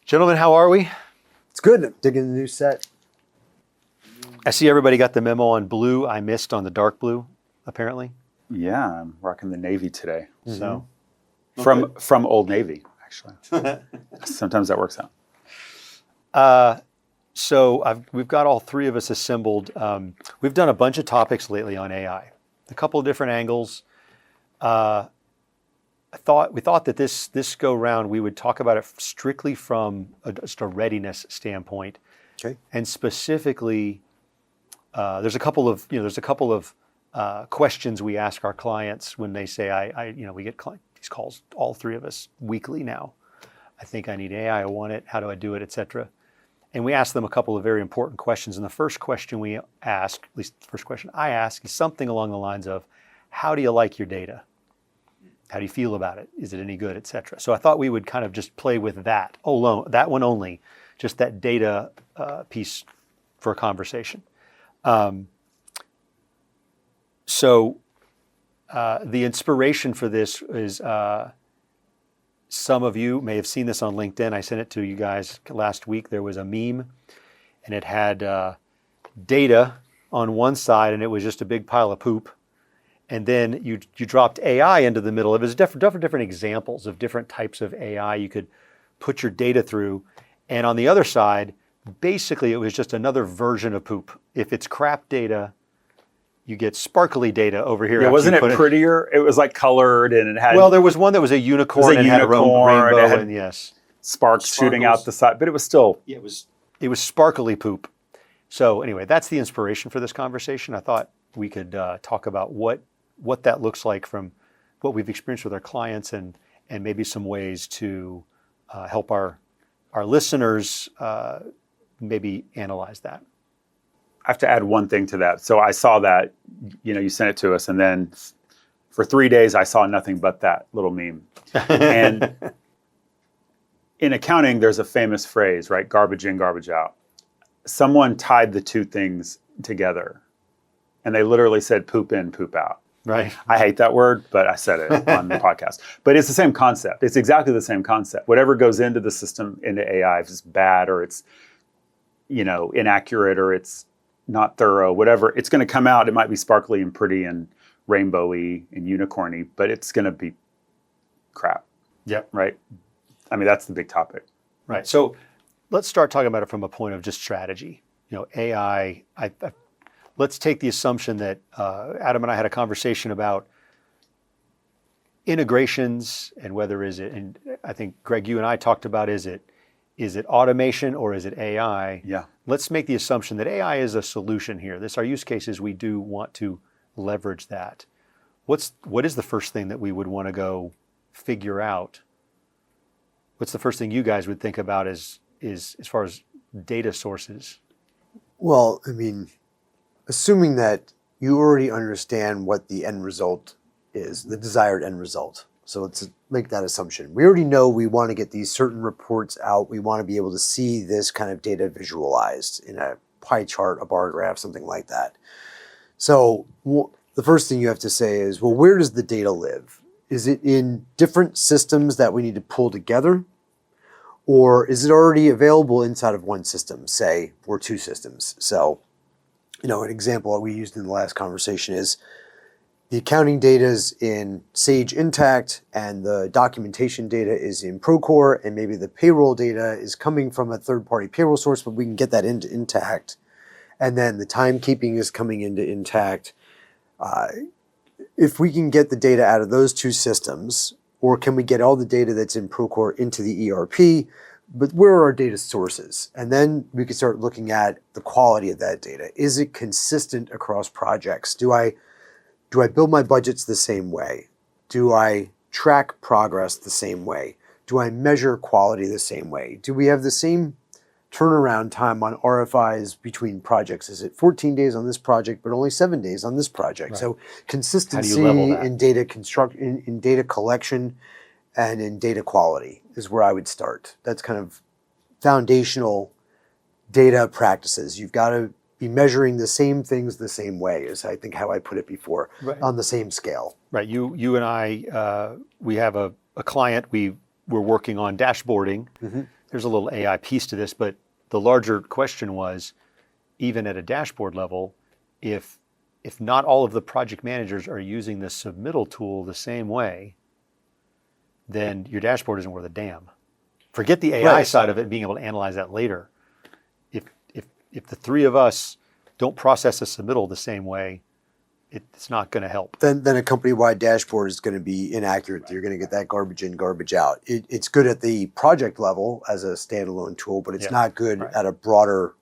Gentlemen, how are we? It's good. I'm digging the new set. I see everybody got the memo on blue. I missed on the dark blue, apparently. Yeah, I'm rocking the Navy today. Mm-hmm. So from Old Navy, actually. Sometimes that works out. We've got all three of us assembled. We've done a bunch of topics lately on AI, a couple of different angles. We thought that this go round we would talk about it strictly from just a readiness standpoint, Okay. and specifically, there's a couple of questions we ask our clients when they say, we get these calls, all three of us weekly now. I think I need AI. I want it. How do I do it, et cetera. And we ask them a couple of very important questions. And the first question we ask, at least the first question I ask, is something along the lines of, how do you like your data? How do you feel about it? Is it any good, et cetera? So I thought we would kind of just play with that alone, that one only, just that data piece for a conversation. The inspiration for this is some of you may have seen this on LinkedIn. I sent it to you guys last week. There was a meme, and it had data on one side, and it was just a big pile of poop. And then you dropped AI into the middle. It was different examples of different types of AI you could put your data through. And on the other side, basically it was just another version of poop. If it's crap data, you get sparkly data over here. Yeah, wasn't it prettier? It was like colored and it had... Well, there was one that was a unicorn and had a rainbow, and yes. Sparks shooting out the side, but it was still... Yeah, it was sparkly poop. So anyway, that's the inspiration for this conversation. I thought we could talk about what that looks like from what we've experienced with our clients, and maybe some ways to help our listeners maybe analyze that. I have to add one thing to that. So I saw that, you sent it to us, and then for 3 days I saw nothing but that little meme. And in accounting, there's a famous phrase, right? Garbage in, garbage out. Someone tied the two things together, and they literally said poop in, poop out. Right. I hate that word, but I said it on the podcast. But it's the same concept. It's exactly the same concept. Whatever goes into the system, into AI, if it's bad or it's, inaccurate or it's not thorough, whatever, it's going to come out. It might be sparkly and pretty and rainbowy and unicorny, but it's going to be crap. Yep. Right? I mean, that's the big topic. Right. So let's start talking about it from a point of just strategy. AI, let's take the assumption that Adam and I had a conversation about integrations and whether and I think Greg, you and I talked about, is it automation or is it AI? Yeah. Let's make the assumption that AI is a solution here. Our use cases, we do want to leverage that. What is the first thing that we would want to go figure out? What's the first thing you guys would think about as far as data sources? Well, I mean, assuming that you already understand what the end result is, the desired end result. So let's make that assumption. We already know we want to get these certain reports out. We want to be able to see this kind of data visualized in a pie chart, a bar graph, something like that. So the first thing you have to say is, well, where does the data live? Is it in different systems that we need to pull together? Or is it already available inside of one system, say, or two systems? So, an example that we used in the last conversation is the accounting data is in Sage Intacct, and the documentation data is in Procore, and maybe the payroll data is coming from a third-party payroll source, but we can get that into Intacct. And then the timekeeping is coming into Intacct. If we can get the data out of those two systems, or can we get all the data that's in Procore into the ERP, but where are our data sources? And then we can start looking at the quality of that data. Is it consistent across projects? Do I build my budgets the same way? Do I track progress the same way? Do I measure quality the same way? Do we have the same turnaround time on RFIs between projects? Is it 14 days on this project, but only 7 days on this project? Right. So consistency in data in data collection and in data quality is where I would start. That's kind of foundational data practices. You've got to be measuring the same things the same way, is I think how I put it before, right, on the same scale. Right. You and I, we have a client. We're working on dashboarding. Mm-hmm. there's a little AI piece to this, but the larger question was, even at a dashboard level, if not all of the project managers are using the submittal tool the same way, then your dashboard isn't worth a damn. Forget the AI Right. side of it, being able to analyze that later. If the three of us don't process a submittal the same way, it's not going to help. Then a company-wide dashboard is going to be inaccurate. You're going to get that garbage in, garbage out. It's good at the project level as a standalone tool, but it's not good at a broader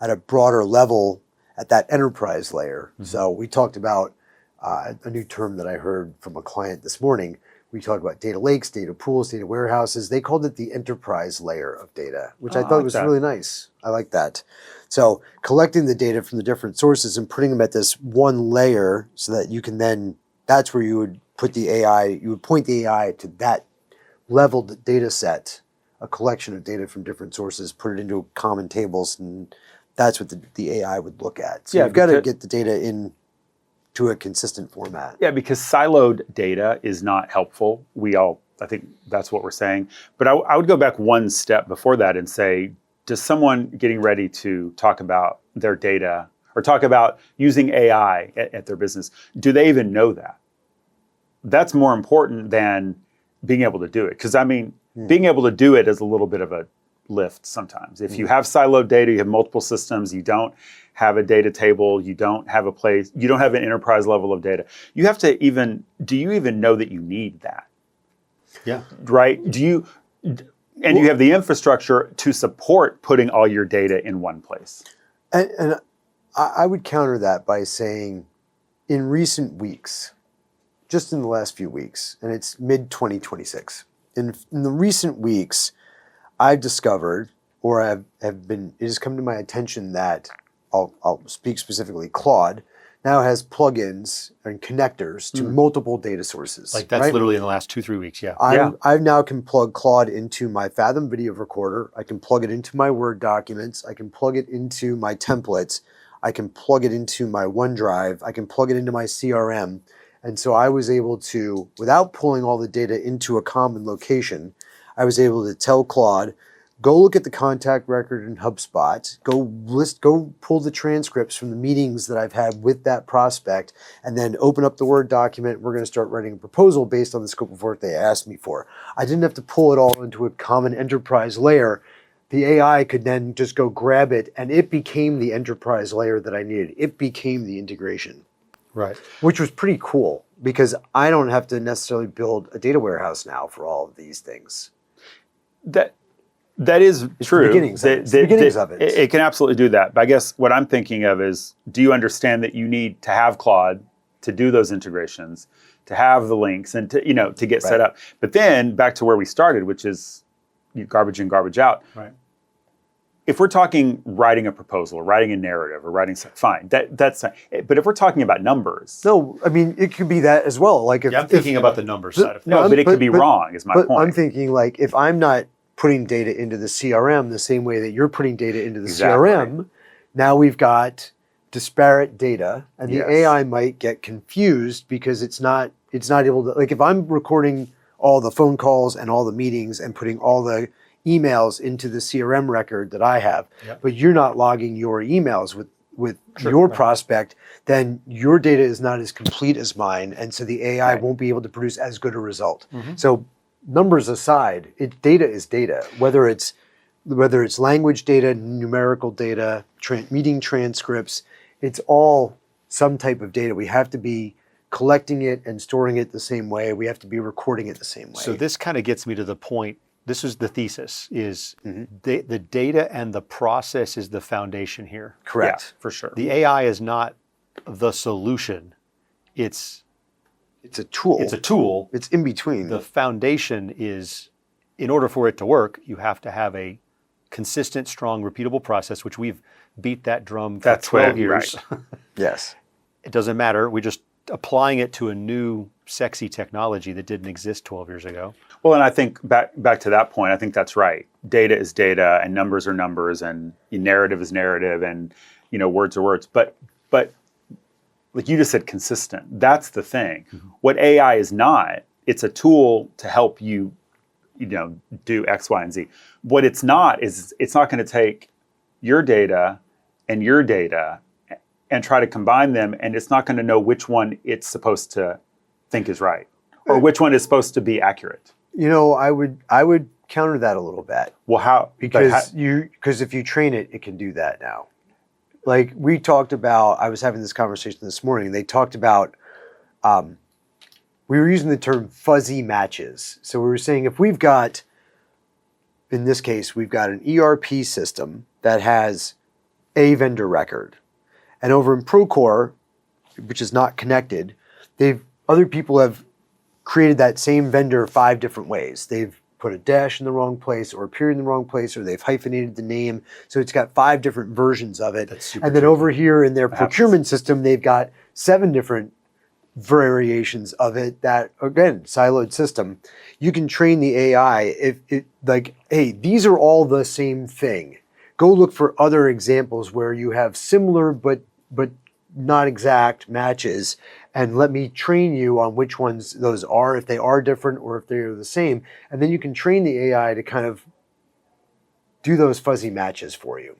level at that enterprise layer. So we talked about a new term that I heard from a client this morning. We talked about data lakes, data pools, data warehouses. They called it the enterprise layer of data, which I thought was really nice. I like that. So collecting the data from the different sources and putting them at this one layer so that you can then, that's where you would put the AI, you would point the AI to that leveled data set, a collection of data from different sources, put it into common tables, and that's what the AI would look at. So you've got to get the data in to a consistent format. Yeah, because siloed data is not helpful. I think that's what we're saying. But I would go back one step before that and say, does someone getting ready to talk about their data or talk about using AI at their business, do they even know that? That's more important than being able to do it. Because being able to do it is a little bit of a lift sometimes. If you have siloed data, you have multiple systems, you don't have a data table, you don't have an enterprise level of data. You have to do you even know that you need that? Yeah. Right? You have the infrastructure to support putting all your data in one place. And I would counter that by saying in recent weeks, just in the last few weeks, and it's mid-2026, in the recent weeks, I've discovered, or it has come to my attention that, I'll speak specifically, Claude now has plugins and connectors to multiple data sources. Like that's literally in the last 2-3 weeks, yeah. I now can plug Claude into my Fathom video recorder. I can plug it into my Word documents. I can plug it into my templates. I can plug it into my OneDrive. I can plug it into my CRM. And so I was able to, without pulling all the data into a common location, I was able to tell Claude, go look at the contact record in HubSpot, go pull the transcripts from the meetings that I've had with that prospect, and then open up the Word document. We're going to start writing a proposal based on the scope of work they asked me for. I didn't have to pull it all into a common enterprise layer. The AI could then just go grab it, and it became the enterprise layer that I needed. It became the integration. Right. Which was pretty cool because I don't have to necessarily build a data warehouse now for all of these things. That is true. The beginnings of it. It can absolutely do that. But I guess what I'm thinking of is, do you understand that you need to have Claude to do those integrations, to have the links, and to get set up? But then back to where we started, which is garbage in, garbage out. Right. If we're talking writing a proposal or writing a narrative or writing something, fine. That's fine. But if we're talking about numbers, No, I mean, it could be that as well. Like if, I'm thinking about the numbers side of things. but it could be wrong. Is my but point. I'm thinking like if I'm not putting data into the CRM the same way that you're putting data into the Exactly. CRM, now we've got disparate data, and the AI might get confused because it's not able to, like if I'm recording all the phone calls and all the meetings and putting all the emails into the CRM record that I have, but you're not logging your emails with your prospect, then your data is not as complete as mine, and so the AI won't be able to produce as good a result. So numbers aside, data is data, whether it's language data, numerical data, meeting transcripts, it's all some type of data. We have to be collecting it and storing it the same way. We have to be recording it the same way. So this kind of gets me to the point. This is the thesis, is the data and the process is the foundation here. Correct. Yeah, for sure. The AI is not the solution. It's a tool. It's a tool. It's in between. The foundation is, in order for it to work, you have to have a consistent, strong, repeatable process, which we've beat that drum for 12 years. Right. Yes. It doesn't matter. We're just applying it to a new sexy technology that didn't exist 12 years ago. Well, and I think back to that point, I think that's right. Data is data, and numbers are numbers, and narrative is narrative, and words are words. But like you just said, consistent. That's the thing. What AI is not, it's a tool to help you do X, Y, and Z. What it's not is it's not going to take your data and your data and try to combine them, and it's not going to know which one it's supposed to think is right or which one is supposed to be accurate. I would counter that a little bit. Well, how? Because if you train it, it can do that now. Like we talked about, I was having this conversation this morning. They talked about, we were using the term fuzzy matches. So we were saying if we've got, in this case, we've got an ERP system that has a vendor record. And over in Procore, which is not connected, other people have created that same vendor 5 different ways. They've put a dash in the wrong place or a period in the wrong place, or they've hyphenated the name. So it's got 5 different versions of it. And then over here in their procurement system, they've got 7 different variations of it that, again, siloed system. You can train the AI hey, these are all the same thing. Go look for other examples where you have similar but not exact matches, and let me train you on which ones those are, if they are different or if they're the same. And then you can train the AI to kind of do those fuzzy matches for you.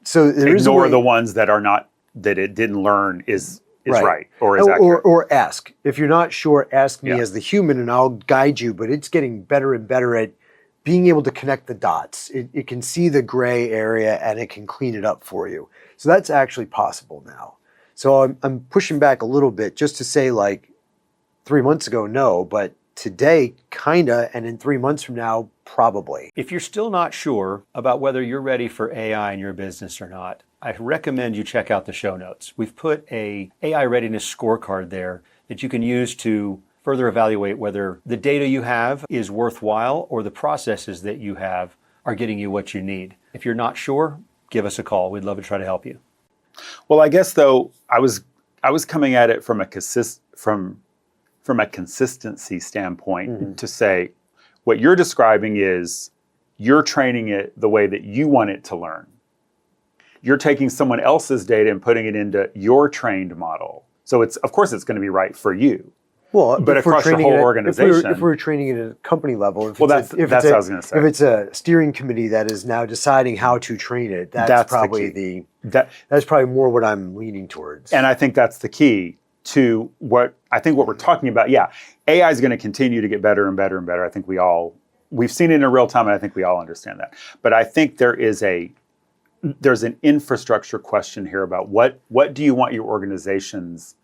So ignore the ones that are not, that it didn't learn is right or is accurate. Or ask. If you're not sure, ask me as the human and I'll guide you, but it's getting better and better at being able to connect the dots. It can see the gray area and it can clean it up for you. So that's actually possible now. So I'm pushing back a little bit just to say, like, 3 months ago, no, but today, kinda, and in 3 months from now, probably. If you're still not sure about whether you're ready for AI in your business or not, I recommend you check out the show notes. We've put a AI readiness scorecard there that you can use to further evaluate whether the data you have is worthwhile or the processes that you have are getting you what you need. If you're not sure, give us a call. We'd love to try to help you. Well, I guess though I was coming at it from a consistency standpoint to say what you're describing is you're training it the way that you want it to learn. You're taking someone else's data and putting it into your trained model. So of course it's going to be right for you. Well, but across your whole organization. If we're training it at a company level, that's what I was going to say. If it's a steering committee that is now deciding how to train it, that's probably that's probably more what I'm leaning towards. And I think that's the key to what we're talking about. Yeah, AI is going to continue to get better and better and better. I think we've seen it in real time, and I think we all understand that. But I think there's an infrastructure question here about what do you want your organization's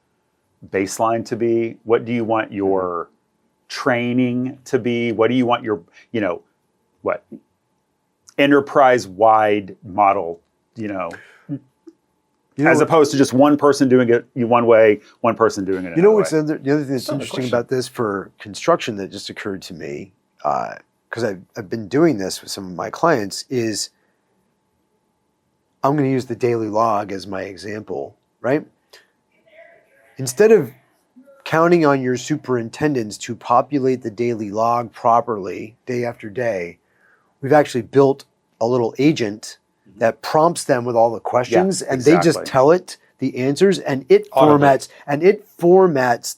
baseline to be? What do you want your training to be? What do you want your, enterprise-wide model, as opposed to just one person doing it one way, one person doing it another way. The other thing that's interesting about this for construction that just occurred to me, because I've been doing this with some of my clients, is I'm going to use the daily log as my example, right? Instead of counting on your superintendents to populate the daily log properly day after day, we've actually built a little agent that prompts them with all the questions, and they just tell it the answers, and it formats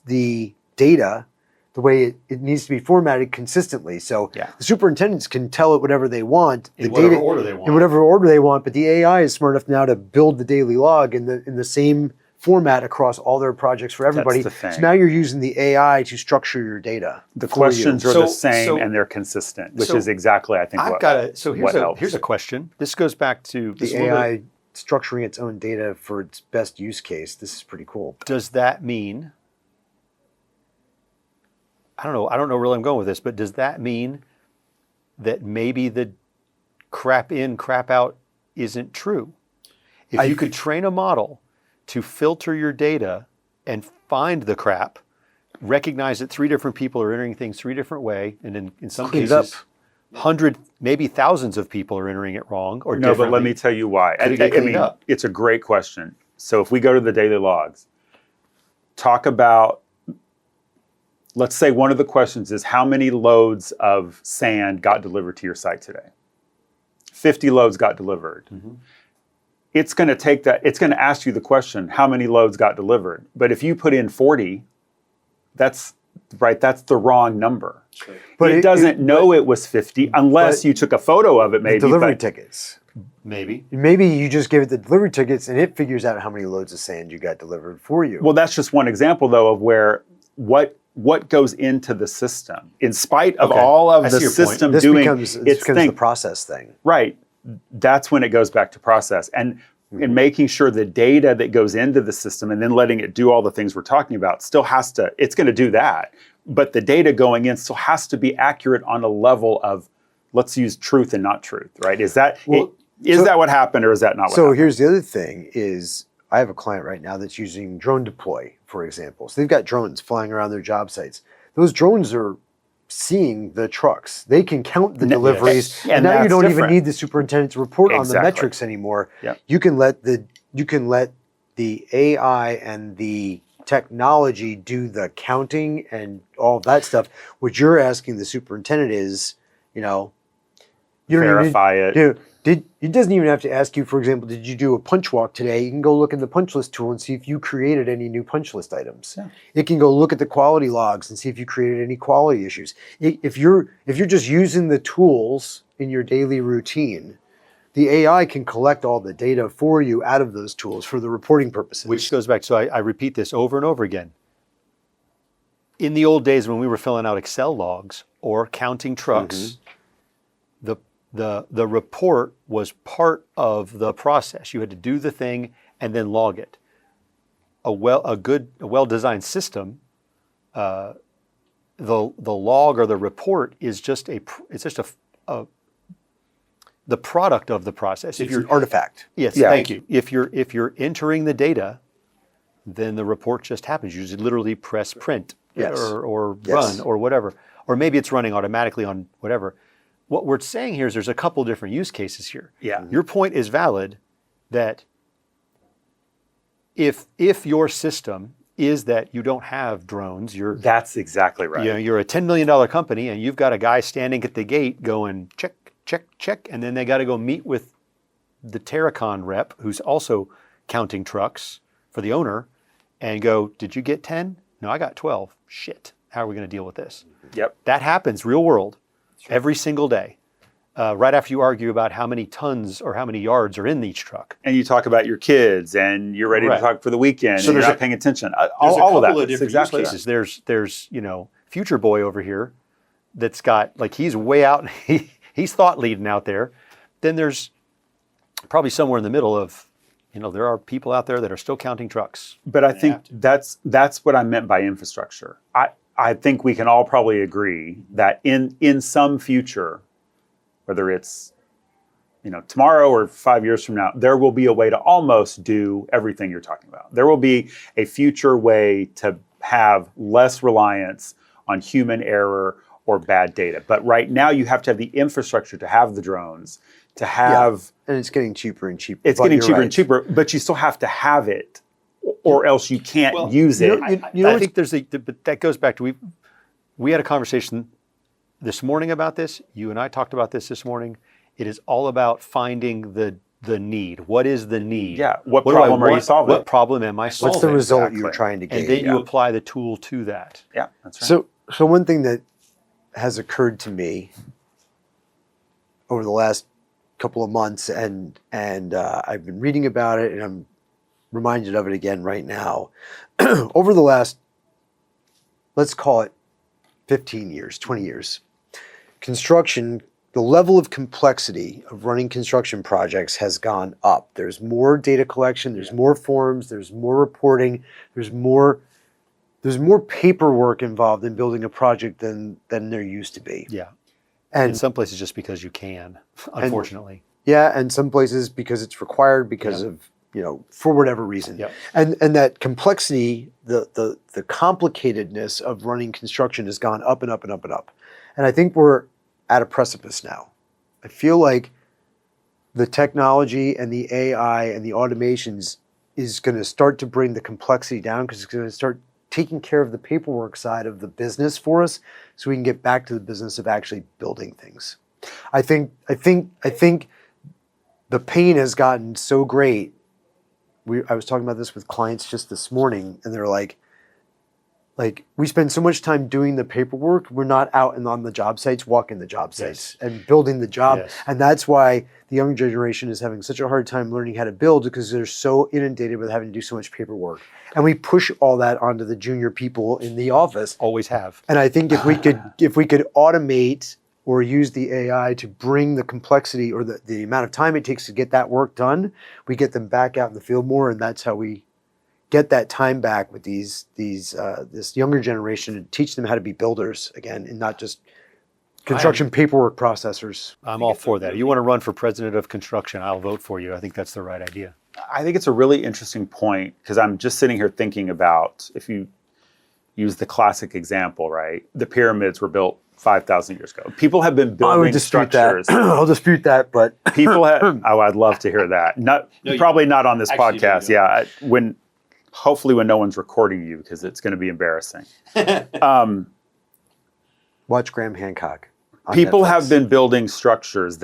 the data the way it needs to be formatted consistently. So the superintendents can tell it whatever they want, in whatever order they want, but the AI is smart enough now to build the daily log in the same format across all their projects for everybody. That's the thing. So now you're using the AI to structure your data. The questions are the same and they're consistent, which is exactly, I think, here's a question. This goes back to the AI structuring its own data for its best use case. This is pretty cool. Does that mean, I don't know where I'm going with this, but does that mean that maybe the crap in, crap out isn't true? If you could train a model to filter your data and find the crap, recognize that 3 different people are entering things 3 different ways, and in some cases, 100, maybe thousands of people are entering it wrong or differently. No, but let me tell you why. It's a great question. So if we go to the daily logs, talk about, let's say one of the questions is how many loads of sand got delivered to your site today? 50 loads got delivered. Mm-hmm. It's going to take that, it's going to ask you the question, how many loads got delivered? But if you put in 40, that's right? That's the wrong number. But it doesn't know it was 50 unless you took a photo of it, maybe. Delivery tickets. Maybe. Maybe you just give it the delivery tickets and it figures out how many loads of sand you got delivered for you. Well, that's just one example, though, of where what goes into the system, in spite of all of I the see your point. system this doing becomes its thing. the process thing. Right. That's when it goes back to process. And making sure the data that goes into the system and then letting it do all the things we're talking about still has to, it's going to do that. But the data going in still has to be accurate on a level of, let's use truth and not truth, right? Is that that what happened, or is that not what happened? So here's the other thing is I have a client right now that's using drone deploy, for example. So they've got drones flying around their job sites. Those drones are seeing the trucks. They can count the deliveries. Yeah, and now you that's don't even different. need the superintendent to report on the Exactly. metrics anymore. Yep. You can let the AI and the technology do the counting and all that stuff. What you're asking the superintendent is, you don't Verify even, it. It doesn't even have to ask you, for example, did you do a punch walk today? You can go look in the punch list tool and see if you created any new punch list items. Yeah. It can go look at the quality logs and see if you created any quality issues. If you're just using the tools in your daily routine, the AI can collect all the data for you out of those tools for the reporting purposes. Which goes back, so I repeat this over and over again. In the old days when we were filling out Excel logs or counting trucks, the report was part of the process. You had to do the thing and then log it. A well-designed system, the log or the report is just the product of the process. it's an artifact. Yes, Yeah. thank you. If you're entering the data, then the report just happens. You just literally press print Yes. or Yes. run or whatever. Or maybe it's running automatically on whatever. What we're saying here is there's a couple different use cases here. Yeah. Your point is valid that if your system is that you don't have drones, That's exactly right. you're a $10 million company and you've got a guy standing at the gate going check, check, check, and then they got to go meet with the Terracon rep who's also counting trucks for the owner and go, did you get 10? No, I got 12. Shit, how are we going to deal with this? Yep. That happens real world every single day. Right after you argue about how many tons or how many yards are in each truck. And you talk about your kids, and you're ready Right. to talk for the weekend, So and you're there's not paying attention. There's All of that. different It's exactly use cases. There's Future Boy over here that's got he's way out. He's thought leading out there. Then there's probably somewhere in the middle of there are people out there that are still counting trucks. But I think that's what I meant by infrastructure. I think we can all probably agree that in some future, whether it's tomorrow or 5 years from now, there will be a way to almost do everything you're talking about. There will be a future way to have less reliance on human error or bad data. But right now you have to have the infrastructure to have the drones, to have... And it's getting cheaper and cheaper. It's But getting you're cheaper right. and cheaper, but you still have to have it, or else you can't use it. I think but that goes back to we had a conversation this morning about this. You and I talked about this morning. It is all about finding the need. What is the need? Yeah. What do I problem are you want? solving? What problem am I solving? What's the result Exactly. you're trying to get? And then you apply the tool to that. Yeah, that's right. So one thing that has occurred to me over the last couple of months, and I've been reading about it, and I'm reminded of it again right now. Over the last, let's call it 15 years, 20 years, construction, the level of complexity of running construction projects has gone up. There's more data collection, there's more forms, there's more reporting, there's more paperwork involved in building a project than there used to be. Yeah. And In some places, just because you can, unfortunately. and some places because it's required because of for whatever reason. Yep. And that complexity, the complicatedness of running construction has gone up and up and up and up. And I think we're at a precipice now. I feel like the technology and the AI and the automations is going to start to bring the complexity down because it's going to start taking care of the paperwork side of the business for us so we can get back to the business of actually building things. I think the pain has gotten so great. I was talking about this with clients just this morning, and they're like, like we spend so much time doing the paperwork, we're not out and on the job sites, walking the job sites and building the job. Yes. And that's why the younger generation is having such a hard time learning how to build, because they're so inundated with having to do so much paperwork. And we push all that onto the junior people in the office. Always have. And I think if we could automate or use the AI to bring the complexity or the amount of time it takes to get that work done, we get them back out in the field more, and that's how we get that time back with this younger generation and teach them how to be builders again, and not just construction paperwork processors. I'm all for that. You want to run for president of construction, I'll vote for you. I think that's the right idea. I think it's a really interesting point, because I'm just sitting here thinking about, if you use the classic example, right? The pyramids were built 5,000 years ago. People have been I would building dispute structures. that. I'll dispute that, but People have. Oh, I'd love to hear that. Probably not on this actually, podcast. no. Yeah, hopefully when no one's recording you, because it's going to be embarrassing. watch Graham Hancock. on People Netflix. have been building structures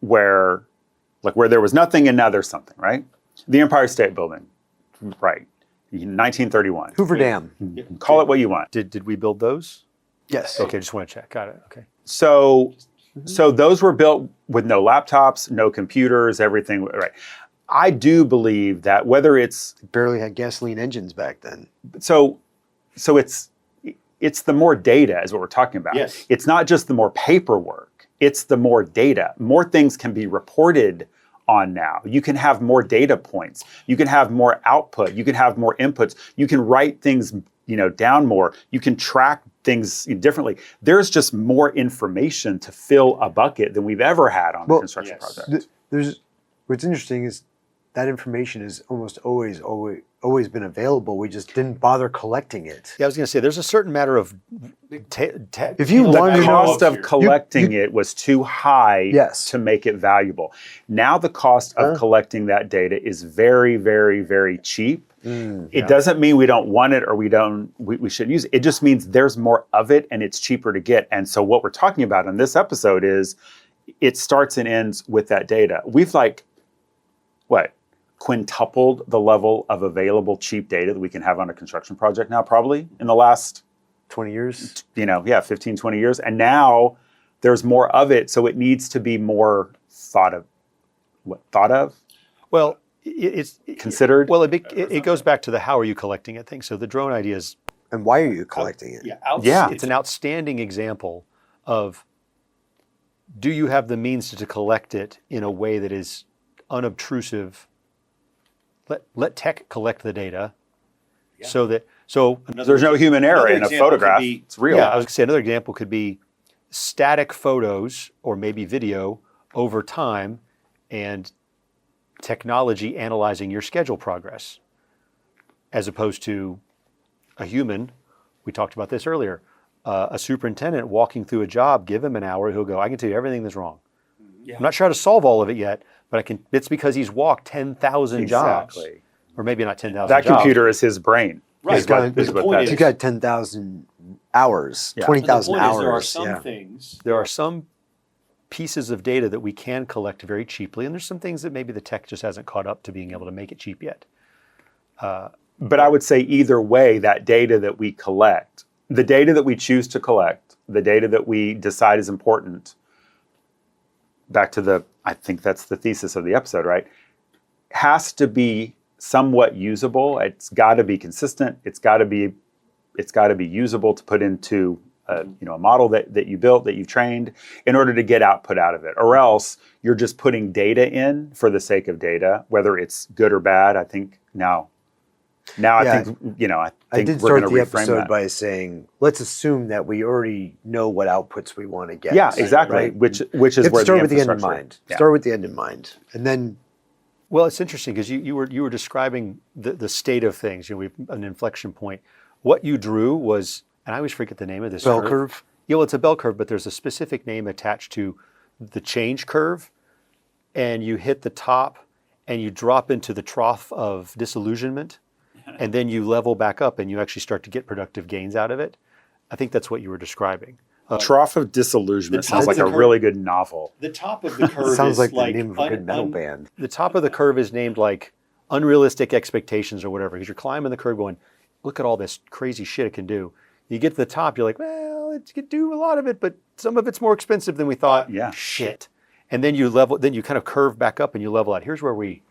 where there was nothing and now there's something, right? The Empire State Building, right? 1931. Hoover Dam. Call it what you want. Did we build those? Yes. Okay, just want to check. Got it. Okay. So those were built with no laptops, no computers, everything, right? I do believe that whether it's Barely had gasoline engines back then. so it's the more data is what we're talking about. Yes. It's not just the more paperwork, it's the more data. More things can be reported on now. You can have more data points. You can have more output. You can have more inputs. You can write things, down more. You can track things differently. There's just more information to fill a bucket than we've ever had on a construction yes. project. What's interesting is that information has almost always been available. We just didn't bother collecting it. Yeah, I was going to say there's a certain matter of If you The wanted to know, cost of collecting it was too high Yes. to make it valuable. Now the cost of collecting that data is very, very, very cheap. It doesn't mean we don't want it or we shouldn't use it. It just means there's more of it and it's cheaper to get. And so what we're talking about in this episode is it starts and ends with that data. We've quintupled the level of available cheap data that we can have on a construction project now, probably in the last 20 years. 15, 20 years. And now there's more of it. So it needs to be more thought of? Well, it's Considered? Well, it goes back to the how are you collecting it thing. So the drone idea is And why are you collecting it? Yeah. it's an outstanding example of, do you have the means to collect it in a way that is unobtrusive? Let tech collect the data, so There's no human error in a photograph. It's real. yeah, I was going to say another example could be static photos or maybe video over time, and technology analyzing your schedule progress, as opposed to a human. We talked about this earlier. A superintendent walking through a job, give him an hour, he'll go, I can tell you everything that's wrong. I'm not sure how to solve all of it yet, but it's because he's walked 10,000 jobs. Exactly. Or maybe not 10,000 That jobs. computer is his brain. Right. Is what The point that is- You got 10,000 hours, Yeah. 20,000 The point is hours. there are some yeah. things. There are some pieces of data that we can collect very cheaply, and there's some things that maybe the tech just hasn't caught up to being able to make it cheap yet. But I would say either way, that data that we collect, the data that we choose to collect, the data that we decide is important, back to I think that's the thesis of the episode, right? Has to be somewhat usable. It's got to be consistent. It's got to be usable to put into a model that you built, that you've trained, in order to get output out of it. Or else you're just putting data in for the sake of data, whether it's good or bad. I think now I think I did we're start going to the reframe episode that. by saying, let's assume that we already know what outputs we want to get. Yeah, exactly. Right? Which You is have to where start with the end in infrastructure- mind. Yeah. Start with the end in mind. And then Well, it's interesting because you were describing the state of things. We've an inflection point. What you drew was, and I always forget the name of this bell curve. Yeah, well, it's a bell curve, but there's a specific name attached to the change curve, and you hit the top, and you drop into the trough of disillusionment, and then you level back up, and you actually start to get productive gains out of it. I think that's what you were describing. Trough of Disillusionment The sounds top like of a the really good novel. The top of the curve Sounds is like the name of a good metal un- band. The top of the curve is named like unrealistic expectations or whatever, because you're climbing the curve going, look at all this crazy shit it can do. You get to the top, you're like, well, it can do a lot of it, but some of it's more expensive than we thought. Yeah. Shit. And then you kind of curve back up and you level out. Here's where It's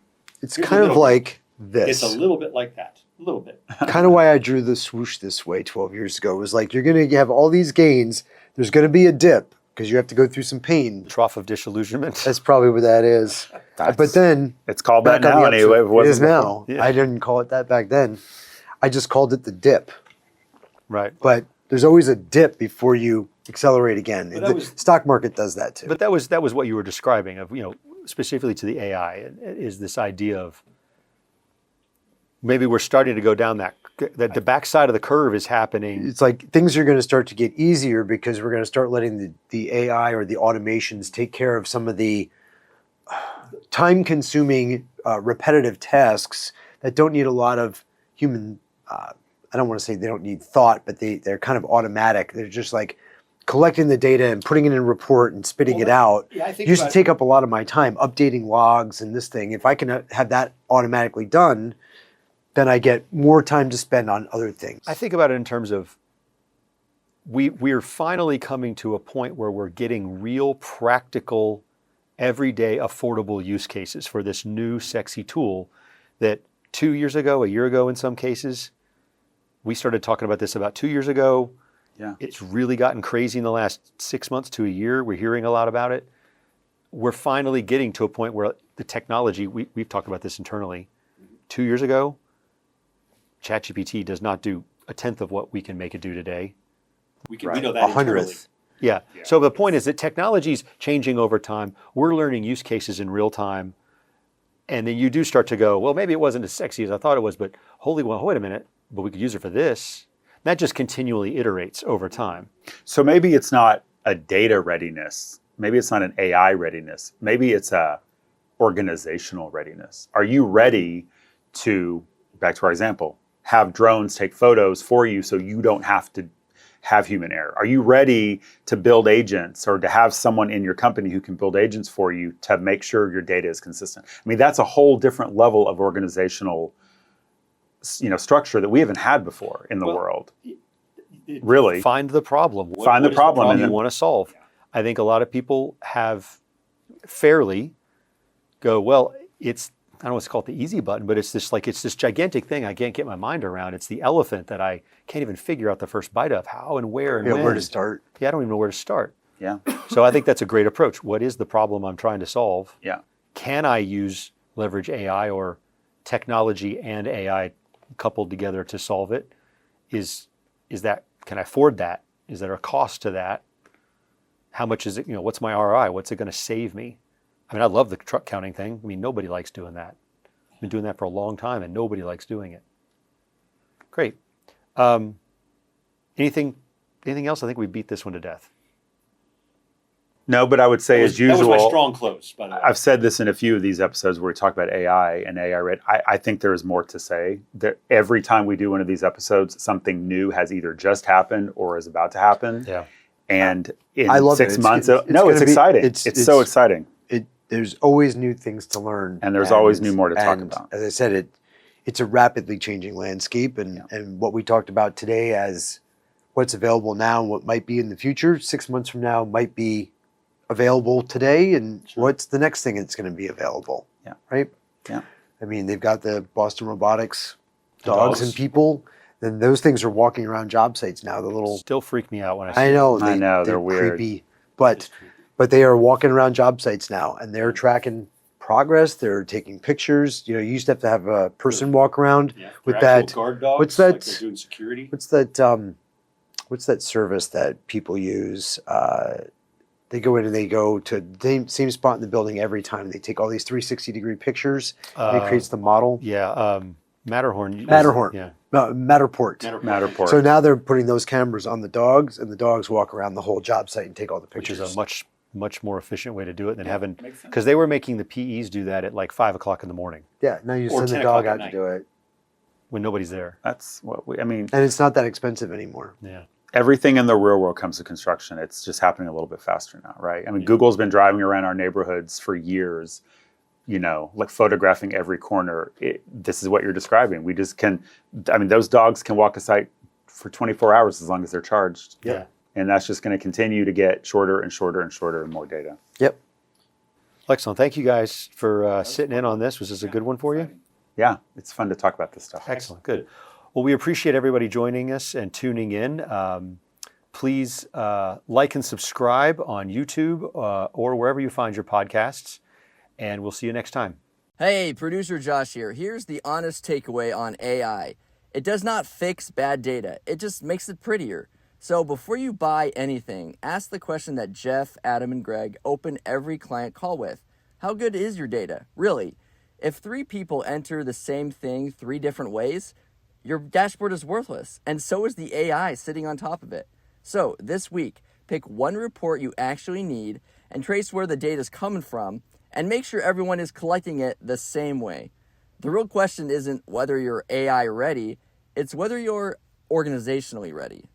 Here's a kind of little like this. it's a little bit like that. A little bit. Kind of why I drew the swoosh this way 12 years ago. It was like, you're going to have all these gains. There's going to be a dip because you have to go through some pain. Trough of disillusionment. That's probably what that is. But then It's called that back on now the anyway. upswing. It is wasn't now. Yeah. I didn't call it that back then. I just called it the dip. Right. But there's always a dip before you accelerate again. But that The was- stock market does that too. But that was what you were describing of, specifically to the AI, is this idea of maybe we're starting to go down that the backside of the curve is happening. It's like things are going to start to get easier because we're going to start letting the AI or the automations take care of some of the time-consuming, repetitive tasks that don't need a lot of human. I don't want to say they don't need thought, but they're kind of automatic. They're just like collecting the data and putting it in a report and spitting it out. Yeah, I think Used to take up a lot of my time updating logs and this thing. If I can have that automatically done, then I get more time to spend on other things. I think about it in terms of we're finally coming to a point where we're getting real practical, everyday, affordable use cases for this new sexy tool that 2 years ago, a year ago in some cases, we started talking about this about 2 years ago. Yeah. It's really gotten crazy in the last 6 months to a year. We're hearing a lot about it. We're finally getting to a point where the technology, we've talked about this internally. 2 years ago, ChatGPT does not do a tenth of what we can make it do today. We know that 100th. Yeah. So the point is that technology's changing over time. We're learning use cases in real time. And then you do start to go, well, maybe it wasn't as sexy as I thought it was, but wait a minute, but we could use it for this. That just continually iterates over time. So maybe it's not a data readiness. Maybe it's not an AI readiness. Maybe it's a organizational readiness. Are you ready to, back to our example, have drones take photos for you so you don't have to have human error? Are you ready to build agents or to have someone in your company who can build agents for you to make sure your data is consistent? I mean, that's a whole different level of organizational structure that we haven't had before in the world. Really. Find the problem. Find the problem and you then- want to solve. I think a lot of people have fairly go, well, I don't know what's called the easy button, but it's this gigantic thing I can't get my mind around. It's the elephant that I can't even figure out the first bite of, how and where and when. Where to start. Yeah, I don't even know where to start. Yeah. So I think that's a great approach. What is the problem I'm trying to solve? Yeah. Can I leverage AI or technology and AI coupled together to solve it? Can I afford that? Is there a cost to that? How much is it, what's my ROI? What's it going to save me? I mean, I love the truck counting thing. I mean, nobody likes doing that. I've been doing that for a long time and nobody likes doing it. Great. Anything else? I think we beat this one to death. No, but I would say as usual. That was my strong close, by the way. I've said this in a few of these episodes where we talk about AI and AI. I think there is more to say. Every time we do one of these episodes, something new has either just happened or is about to happen. Yeah. And in I love 6 it. months, It's exciting. it's- It's so exciting. There's always new things to learn. And there's always new more to talk and about. As I said, it's a rapidly changing landscape. And what we talked about today as what's available now and what might be in the future, 6 months from now might be available today. And what's the next thing that's going to be available? Yeah. Right? Yeah. I mean, they've got the Boston Robotics dogs and people. Then those things are walking around job sites now. The little Still freak me out when I see I know. I know, they're weird. Creepy, but they are walking around job sites now, and they're tracking progress. They're taking pictures. You used to have a person walk around with that. guard dogs. What's that? Like they're doing security. What's that service that people use? They go in and they go to the same spot in the building every time. They take all these 360-degree pictures. And it creates the model. Yeah. Matterhorn. Matterhorn. Yeah. No, Matterport. Matterport. So now they're putting those cameras on the dogs, and the dogs walk around the whole job site and take all the Which pictures. is a much more efficient way to do it than having, makes sense. because they were making the PEs do that at like 5 o'clock in the morning Yeah, now you Or send the 10 dog o'clock at out to night. do it. when nobody's there. That's what I mean. And it's not that expensive anymore. Yeah. Everything in the real world comes to construction. It's just happening a little bit faster now, right? I mean, Google's been driving around our neighborhoods for years, like photographing every corner. This is what you're describing. We just can, I mean, those dogs can walk a site for 24 hours as long as they're charged. Yeah. And that's just going to continue to get shorter and shorter and shorter and more data. Yep. Excellent. Thank you guys for sitting in on this. Was this a good one for you? Yeah, it's fun to talk about this stuff. Excellent. Good. Well, we appreciate everybody joining us and tuning in. Please like and subscribe on YouTube or wherever you find your podcasts. And we'll see you next time. Hey, producer Josh here. Here's the honest takeaway on AI. It does not fix bad data. It just makes it prettier. So before you buy anything, ask the question that Jeff, Adam, and Greg open every client call with. How good is your data? Really? If 3 people enter the same thing 3 different ways, your dashboard is worthless, and so is the AI sitting on top of it. So this week, pick one report you actually need and trace where the data is coming from, and make sure everyone is collecting it the same way. The real question isn't whether you're AI ready, it's whether you're organizationally ready.